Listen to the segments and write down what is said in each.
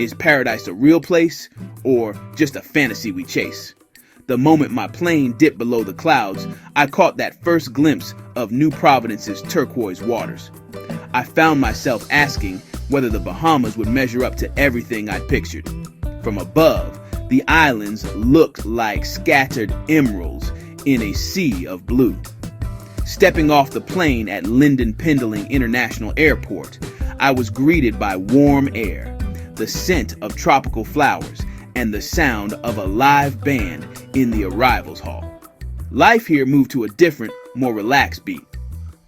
Is paradise a real place or just a fantasy we chase? The moment my plane dipped below the clouds, I caught that first glimpse of New Providence's turquoise waters. I found myself asking whether the Bahamas would measure up to everything I'd pictured. From above, the islands looked like scattered emeralds in a sea of blue. Stepping off the plane at Linden Pendling International Airport, I was greeted by warm air, the scent of tropical flowers, and the sound of a live band in the arrivals hall. Life here moved to a different, more relaxed beat.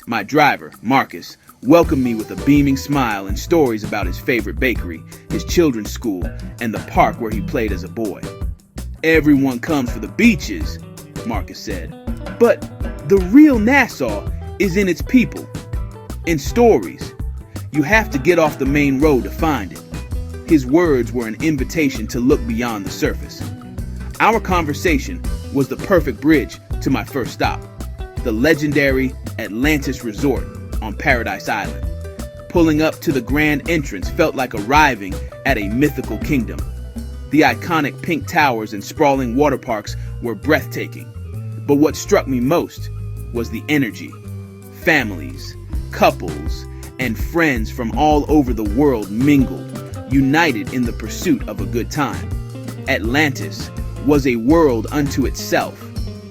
My driver, Marcus, welcomed me with a beaming smile and stories about his favorite bakery, his children's school, and the park where he played as a boy. "Everyone comes for the beaches," Marcus said, "but the real Nassau is in its people, in stories. You have to get off the main road to find it." His words were an invitation to look beyond the surface. Our conversation was the perfect bridge to my first stop, the legendary Atlantis resort on Paradise Island. Pulling up to the grand entrance felt like arriving at a mythical kingdom. The iconic pink towers and sprawling water parks were breathtaking. But what struck me most was the energy. Families, couples, and friends from all over the world mingled, united in the pursuit of a good time. Atlantis was a world unto itself,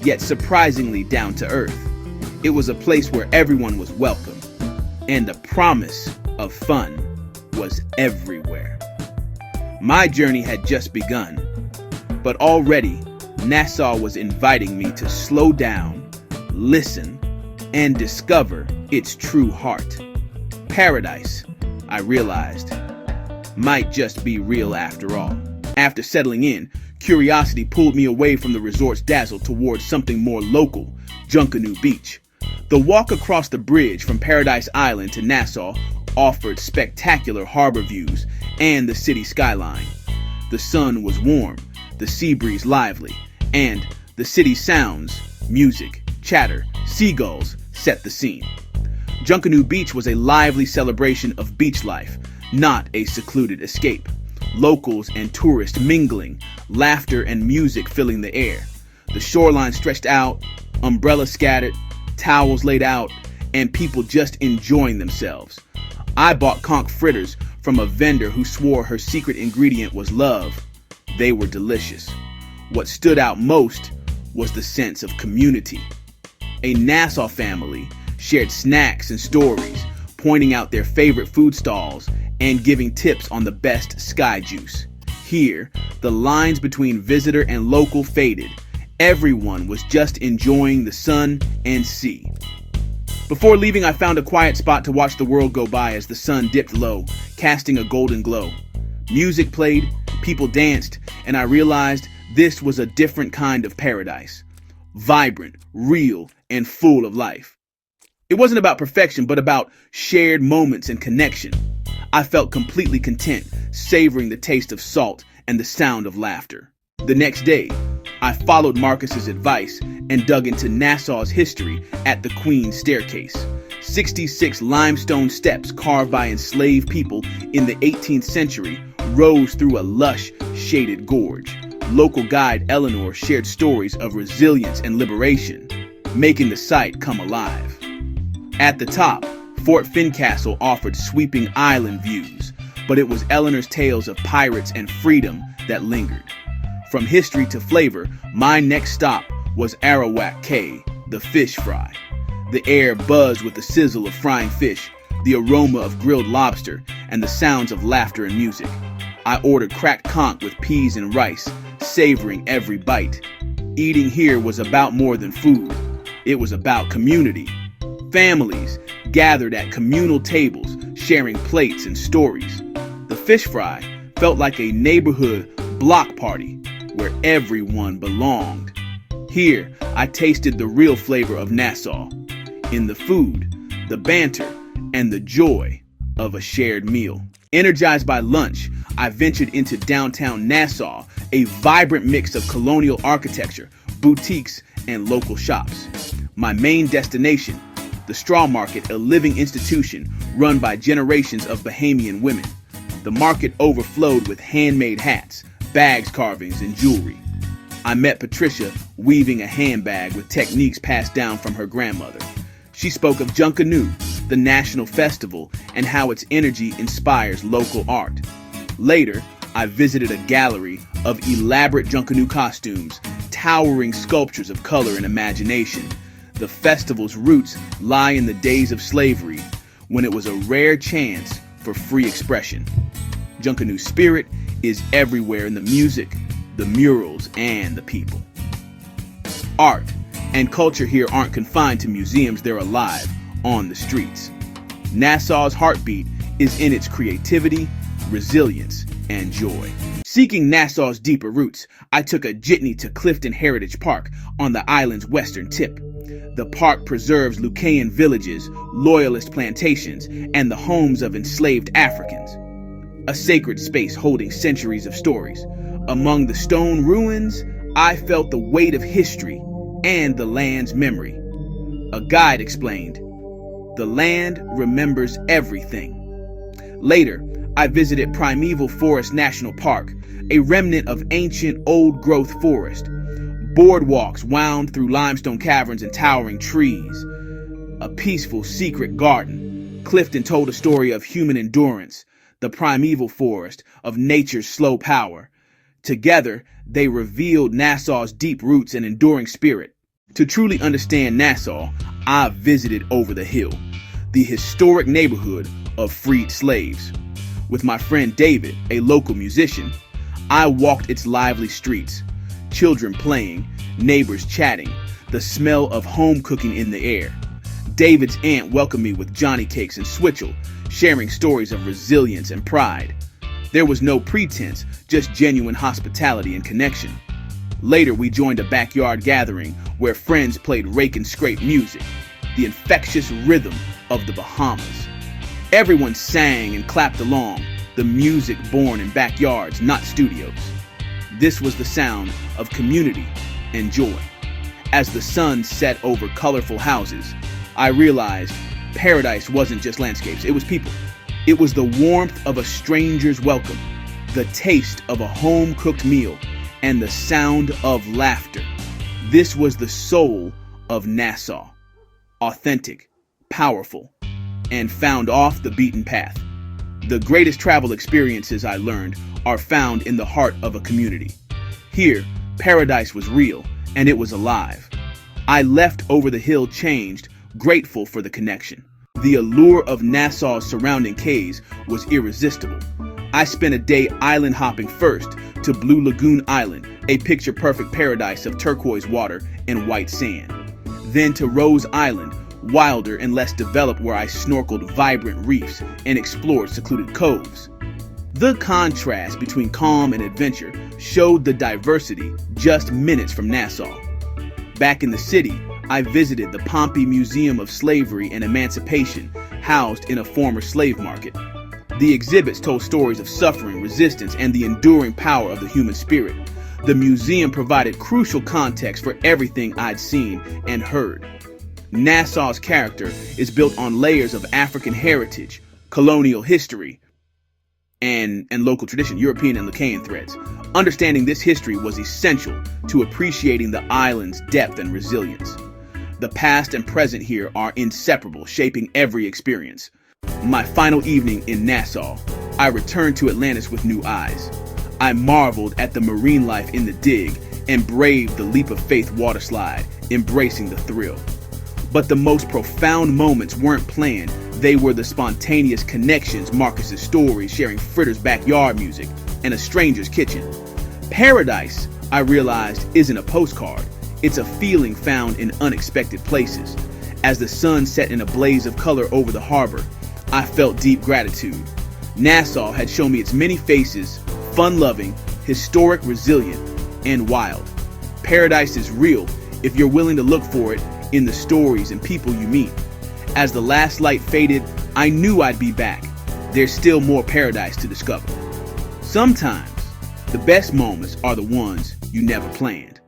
yet surprisingly down to earth. It was a place where everyone was welcome, and the promise of fun was everywhere. My journey had just begun, but already Nassau was inviting me to slow down, listen, and discover its true heart. Paradise, I realized, might just be real after all. After settling in, curiosity pulled me away from the resort's dazzle towards something more local, Junkanoo Beach. The walk across the bridge from Paradise Island to Nassau offered spectacular harbor views and the city skyline. The sun was warm, the sea breeze lively, and the city's sounds, music, chatter, seagulls set the scene. Junkanoo Beach was a lively celebration of beach life, not a secluded escape. Locals and tourists mingling, laughter and music filling the air. The shoreline stretched out, umbrellas scattered, towels laid out, and people just enjoying themselves. I bought conch fritters from a vendor who swore her secret ingredient was love. They were delicious. What stood out most was the sense of community. A Nassau family shared snacks and stories, pointing out their favorite food stalls and giving tips on the best sky juice. Here, the lines between visitor and local faded. Everyone was just enjoying the sun and sea. Before leaving, I found a quiet spot to watch the world go by as the sun dipped low, casting a golden glow. Music played, people danced, and I realized this was a different kind of paradise. Vibrant, real, and full of life. It wasn't about perfection, but about shared moments and connection. I felt completely content, savoring the taste of salt and the sound of laughter. The next day, I followed Marcus's advice and dug into Nassau's history at the Queen's Staircase. 66 limestone steps carved by enslaved people in the 18th century rose through a lush, shaded gorge. Local guide Eleanor shared stories of resilience and liberation, making the site come alive. At the top, Fort Fincastle offered sweeping island views, but it was Eleanor's tales of pirates and freedom that lingered. From history to flavor, my next stop was Arawak Cay, the fish fry. The air buzzed with the sizzle of frying fish, the aroma of grilled lobster, and the sounds of laughter and music. I ordered cracked conch with peas and rice, savoring every bite. Eating here was about more than food. It was about community. Families gathered at communal tables, sharing plates and stories. The fish fry felt like a neighborhood block party where everyone belonged. Here, I tasted the real flavor of Nassau, in the food, the banter, and the joy of a shared meal. Energized by lunch, I ventured into downtown Nassau, a vibrant mix of colonial architecture, boutiques, and local shops. My main destination, the Straw Market, a living institution run by generations of Bahamian women. The market overflowed with handmade hats, bags carvings, and jewelry. I met Patricia weaving a handbag with techniques passed down from her grandmother. She spoke of Junkanoo, the national festival, and how its energy inspires local art. Later, I visited a gallery of elaborate Junkanoo costumes, towering sculptures of color and imagination. The festival's roots lie in the days of slavery, when it was a rare chance for free expression. Junkanoo's spirit is everywhere in the music, the murals, and the people. Art and culture here aren't confined to museums, they're alive on the streets. Nassau's heartbeat is in its creativity, resilience, and joy. Seeking Nassau's deeper roots, I took a jitney to Clifton Heritage Park on the island's western tip. The park preserves Lucayan villages, loyalist plantations, and the homes of enslaved Africans. A sacred space holding centuries of stories. Among the stone ruins, I felt the weight of history and the land's memory. A guide explained, "The land remembers everything." Later, I visited Primeval Forest National Park, a remnant of ancient old-growth forest. Boardwalks wound through limestone caverns and towering trees. A peaceful, secret garden. Clifton told a story of human endurance, the primeval forest, of nature's slow power. Together, they revealed Nassau's deep roots and enduring spirit. To truly understand Nassau, I visited Over the Hill, the historic neighborhood of freed slaves. With my friend David, a local musician, I walked its lively streets. Children playing, neighbors chatting, the smell of home cooking in the air. David's aunt welcomed me with Johnny cakes and switchel, sharing stories of resilience and pride. There was no pretense, just genuine hospitality and connection. Later, we joined a backyard gathering where friends played rake and scrape music, the infectious rhythm of the Bahamas. Everyone sang and clapped along, the music born in backyards, not studios. This was the sound of community and joy. As the sun set over colorful houses, I realized paradise wasn't just landscapes, it was people. It was the warmth of a stranger's welcome, the taste of a home-cooked meal, and the sound of laughter. This was the soul of Nassau. Authentic, powerful, and found off the beaten path. The greatest travel experiences, I learned, are found in the heart of a community. Here, paradise was real, and it was alive. I left Over the Hill changed, grateful for the connection. The allure of Nassau's surrounding cays was irresistible. I spent a day island hopping first to Blue Lagoon Island, a picture-perfect paradise of turquoise water and white sand. Then to Rose Island, wilder and less developed, where I snorkeled vibrant reefs and explored secluded coves. The contrast between calm and adventure showed the diversity just minutes from Nassau. Back in the city, I visited the Pompey Museum of Slavery and Emancipation, housed in a former slave market. The exhibits told stories of suffering, resistance, and the enduring power of the human spirit. The museum provided crucial context for everything I'd seen and heard. Nassau's character is built on layers of African heritage, colonial history, and local tradition, European and Lucayan threads. Understanding this history was essential to appreciating the island's depth and resilience. The past and present here are inseparable, shaping every experience. My final evening in Nassau, I returned to Atlantis with new eyes. I marveled at the marine life in the dig and braved the leap of faith waterslide, embracing the thrill. But the most profound moments weren't planned. They were the spontaneous connections, Marcus's stories, sharing Fritter's backyard music, and a stranger's kitchen. Paradise, I realized, isn't a postcard. It's a feeling found in unexpected places. As the sun set in a blaze of color over the harbor, I felt deep gratitude. Nassau had shown me its many faces, fun-loving, historic, resilient, and wild. Paradise is real if you're willing to look for it in the stories and people you meet. As the last light faded, I knew I'd be back. There's still more paradise to discover. Sometimes, the best moments are the ones you never planned.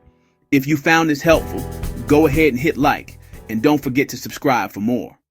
If you found this helpful, go ahead and hit like, and don't forget to subscribe for more.